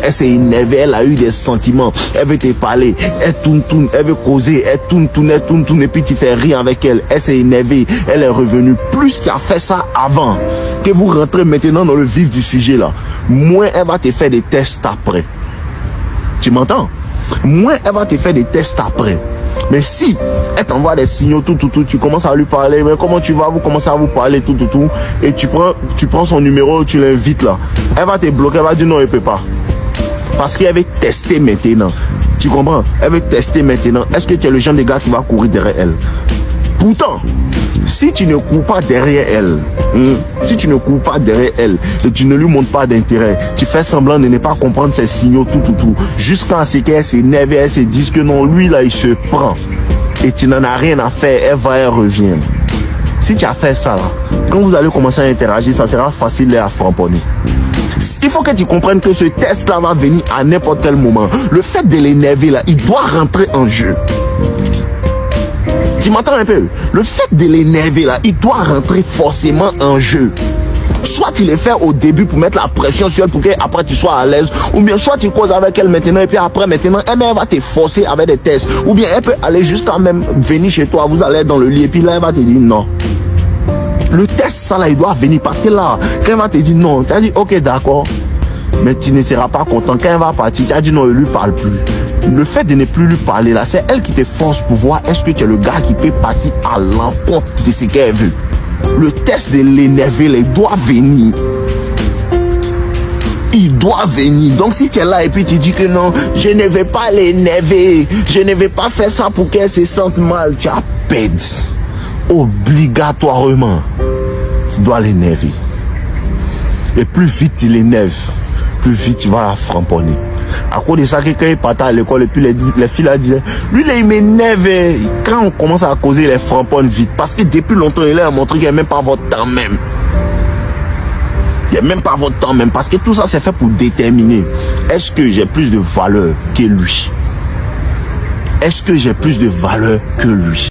Elle s'est énervée, elle a eu des sentiments, elle veut te parler, elle tourne, elle veut causer, elle tourne, et puis tu fais rien avec elle. Elle s'est énervée, elle est revenue. Plus tu as fait ça avant, que vous rentrez maintenant dans le vif du sujet là, moins elle va te faire des tests après. Tu m'entends? Moins elle va te faire des tests après. Mais si elle t'envoie des signaux, tu commences à lui parler, mais comment tu vas, vous commencez à vous parler, et tu prends son numéro, tu l'invites là, elle va te bloquer, elle va dire non, elle peut pas. Parce qu'elle veut tester maintenant. Tu comprends? Elle veut tester maintenant. Est-ce que tu es le genre de gars qui va courir derrière elle? Pourtant, si tu ne cours pas derrière elle, et tu ne lui montres pas d'intérêt, tu fais semblant de ne pas comprendre ses signaux, jusqu'à ce qu'elle s'énerve, elle se dise que non, lui là, il se prend. Et tu n'en as rien à faire, elle revient. Si tu as fait ça, là, quand vous allez commencer à interagir, ça sera facile à framponner. Il faut que tu comprennes que ce test-là va venir à n'importe quel moment. Le fait de l'énerver là, il doit rentrer en jeu. Tu m'entends un peu? Le fait de l'énerver là, il doit rentrer forcément en jeu. Soit tu le fais au début pour mettre la pression sur elle pour qu'après tu sois à l'aise, ou bien soit tu causes avec elle maintenant et puis après maintenant elle va te forcer avec des tests, ou bien elle peut aller jusqu'à même venir chez toi, vous allez dans le lit et puis là elle va te dire non. Le test, ça là, il doit venir parce que là, quand elle va te dire non, tu as dit ok d'accord, mais tu ne seras pas content. Quand elle va partir, tu as dit non, elle ne lui parle plus. Le fait de ne plus lui parler là, c'est elle qui te force pour voir est-ce que tu es le gars qui peut partir à l'encontre de ce qu'elle veut. Le test de l'énerver, il doit venir. Il doit venir. Donc si tu es là et puis tu dis que non, je ne vais pas l'énerver, je ne vais pas faire ça pour qu'elle se sente mal, tu as perdu. Obligatoirement, tu dois l'énerver. Et plus vite tu l'énerves, plus vite tu vas la framponner. À cause de ça, que quand il partait à l'école et puis les filles là disaient, lui là il m'énerve. Quand on commence à causer, les framponnes vite. Parce que depuis longtemps, il a montré qu'il n'y a même pas votre temps même. Il n'y a même pas votre temps même. Parce que tout ça c'est fait pour déterminer, est-ce que j'ai plus de valeur que lui? Est-ce que j'ai plus de valeur que lui?